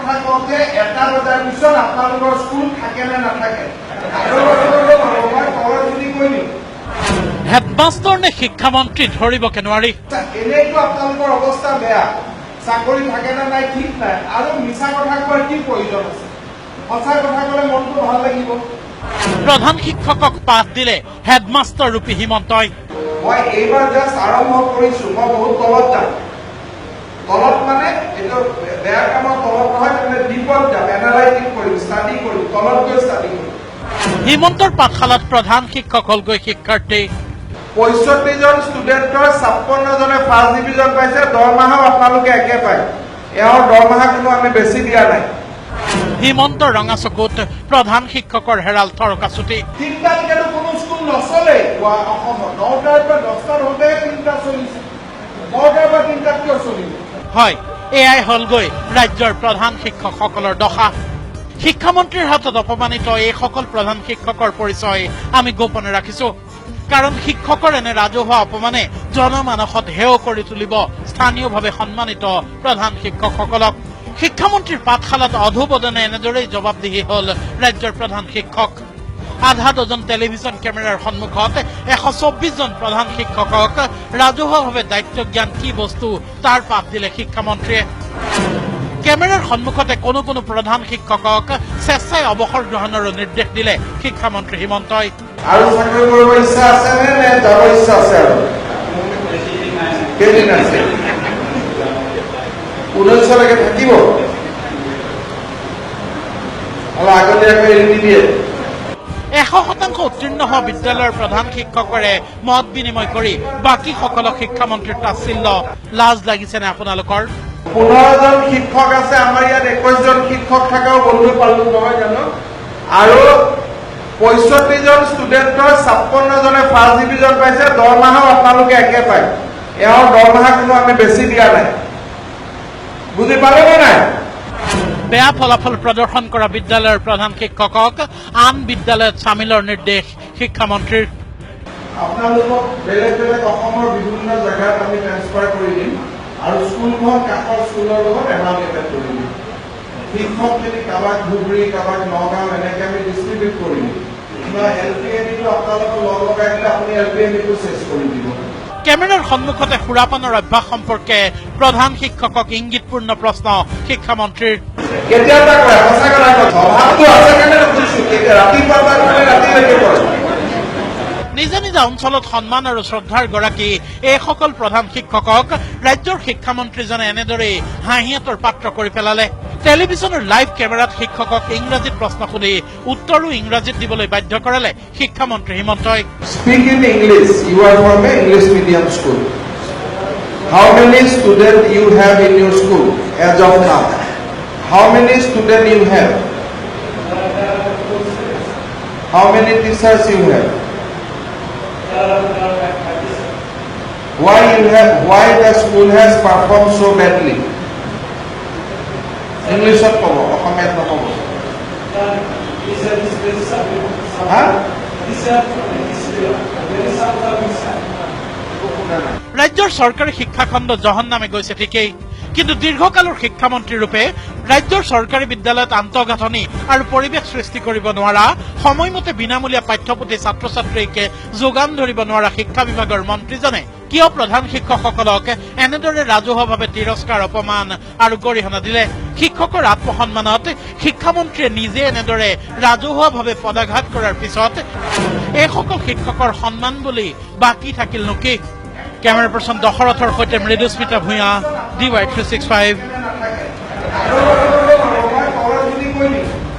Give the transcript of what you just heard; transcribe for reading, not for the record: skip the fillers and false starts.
কথা কওঁতে 1টা বজাৰ পিছত আপোনালোকৰ স্কুল থাকে নে নাথাকে হেডমাষ্টাৰ নে শিক্ষামন্ত্ৰী ধৰিবকে নোৱাৰি। এনেইতো আপোনালোকৰ অৱস্থা বেয়া, চাকৰি থাকে নে নাই ঠিক নাই, আৰু মিছা কথা কোৱাৰ কি প্ৰয়োজন আছে? সঁচা কথা ক'লে মনটো ভাল লাগিব। প্ৰধান শিক্ষকক পাঠ দিলে হেডমাষ্টাৰ ৰূপী হিমন্তই। মই এইবাৰ জাষ্ট আৰম্ভ কৰিছো, মই বহুত তলত যাম। তলত মানে এইটো বেয়া কামৰ তলত নহয়, মানে ডিপত যাম, এনালাইটিক কৰিম, ষ্টাডি কৰিম, তলত গৈ ষ্টাডি কৰিম। হিমন্তৰ পাঠশালাত প্ৰধান শিক্ষক হলগৈ শিক্ষাৰ্থী। 65 জন ষ্টুডেণ্টৰ 56 জনে ফাৰ্ষ্ট ডিভিজন পাইছে। দৰমহাও আপোনালোকে একে পায়, এওঁৰ দৰমহা কোনো আমি বেছি দিয়া নাই। হিমন্তৰ ৰঙা চকুত প্ৰধান শিক্ষকৰ হেৰাল থৰকাচুটি। 3টালৈকেতো কোনো স্কুল নচলে অসমত। 9টাৰ পৰা 10টাৰ হতে 3টা চলিছে, 9টাৰ পৰা 3টাত কিয় চলিব? হয়, এয়াই হলগৈ ৰাজ্যৰ প্ৰধান শিক্ষকসকলৰ দশা। শিক্ষামন্ত্ৰীৰ হাতত অপমানিত এইসকল প্ৰধান শিক্ষকৰ পৰিচয় আমি গোপনে ৰাখিছো, কাৰণ শিক্ষকৰ এনে ৰাজহুৱা অপমানে জনমানসত হেয় কৰি তুলিব স্থানীয়ভাৱে সন্মানিত প্ৰধান শিক্ষকসকলক। শিক্ষামন্ত্ৰীৰ পাঠশালাত অধোবদনে এনেদৰেই জবাবদিহি হল ৰাজ্যৰ প্ৰধান শিক্ষক। আধা ডজন টেলিভিছন কেমেৰাৰ সন্মুখত 124 জন প্ৰধান শিক্ষকক ৰাজহুৱাভাৱে দায়িত্ব জ্ঞান কি বস্তু তাৰ পাঠ দিলে শিক্ষামন্ত্ৰীয়ে। কেমেৰাৰ সন্মুখতে কোনো প্ৰধান শিক্ষকক স্বেচ্ছাই অৱসৰ গ্ৰহণৰো নিৰ্দেশ দিলে শিক্ষামন্ত্ৰী হিমন্তই। আৰু চাকৰি কৰিব ইচ্ছা আছে নে যাব ইচ্ছা আছে? আৰু কেইদিন আছে? 19লৈকে থাকিব, আৰু আগতীয়াকৈ এৰি নিদিয়ে। 100% উত্তীৰ্ণ হোৱা বিদ্যালয়ৰ প্ৰধান শিক্ষকৰে মত বিনিময় কৰি বাকীসকলক শিক্ষামন্ত্ৰীৰ তাচ্ছিল্য। লাজ লাগিছেনে আপোনালোকৰ? 15 জন শিক্ষক আছে আমাৰ ইয়াত, 21 জন শিক্ষক থকাও বন্ধু পালো নহয় জানো? আৰু 65 জন ষ্টুডেণ্টৰ 56 জনে ফাৰ্ষ্ট ডিভিজন পাইছে। দৰমহাও আপোনালোকে একে পায়, এওঁৰ দৰমহা কোনো আমি বেছি দিয়া নাই। বুজি পালে নে নাই? বেয়া ফলাফল প্ৰদৰ্শন কৰা বিদ্যালয়ৰ প্ৰধান শিক্ষকক আন বিদ্যালয়ত চামিলৰ নিৰ্দেশ শিক্ষামন্ত্ৰীৰ। আপোনালোকক বেলেগ বেলেগ অসমৰ বিভিন্ন জেগাত আমি ট্ৰেন্সফাৰ কৰি দিম, আৰু স্কুলখন কাষৰ স্কুলৰ লগত এমালগেটেড কৰি দিম। শিক্ষকখিনি কাৰোবাক ধুবুৰী, কাৰোবাক নগাঁও, এনেকৈ আমি ডিষ্ট্ৰিবিউট কৰি দিম। LPME-টো আপোনালোকক লগাই দিলে আপুনি LPME-টো চেছ কৰি দিব। কেমেৰাৰ সন্মুখতে সুৰাপানৰ অভ্যাস সম্পৰ্কে প্ৰধান শিক্ষকক ইংগিতপূৰ্ণ প্ৰশ্ন শিক্ষামন্ত্ৰীৰ। নিজা নিজা অঞ্চলত সন্মান আৰু শ্ৰদ্ধাৰ গৰাকী এইসকল প্ৰধান শিক্ষকক ৰাজ্যৰ শিক্ষামন্ত্ৰীজনে এনেদৰেই হাঁহিয়াতৰ পাত্ৰ কৰি পেলালে। টেলিভিছনৰ লাইভ কেমেৰাত শিক্ষকক ইংৰাজীত প্ৰশ্ন সুধি উত্তৰো ইংৰাজীত দিবলৈ বাধ্য কৰালে শিক্ষামন্ত্ৰী হিমন্তই। Speak in English. You are from an English medium school. How many students you have in your school as of now? How many students you have? How many teachers you have? Why the school has performed so badly? Englishত ক'ব, অসমীয়াত নক'ব। ৰাজ্যৰ চৰকাৰী শিক্ষাখণ্ড জহন্নামে গৈছে ঠিকেই, কিন্তু দীৰ্ঘকালৰ শিক্ষামন্ত্ৰী ৰূপে ৰাজ্যৰ চৰকাৰী বিদ্যালয়ত আন্তঃগাঁথনি আৰু পৰিৱেশ সৃষ্টি কৰিব নোৱাৰা, সময়মতে বিনামূলীয়া পাঠ্যপুথি ছাত্ৰ ছাত্ৰীক যোগান ধৰিব নোৱাৰা শিক্ষা বিভাগৰ মন্ত্ৰীজনে কিয় প্ৰধান শিক্ষকসকলক এনেদৰে ৰাজহুৱাভাৱে তিৰস্কাৰ, অপমান আৰু গৰিহণা দিলে? শিক্ষকৰ আত্মসন্মানত শিক্ষামন্ত্ৰীয়ে নিজে এনেদৰে ৰাজহুৱাভাৱে পদাঘাত কৰাৰ পিছত এইসকল শিক্ষকৰ সন্মান বুলি বাকী থাকিল নেকি? কেমেৰা পাৰ্চন দশৰথৰ সৈতে মৃদুস্মিতা ভূঞা, DY365।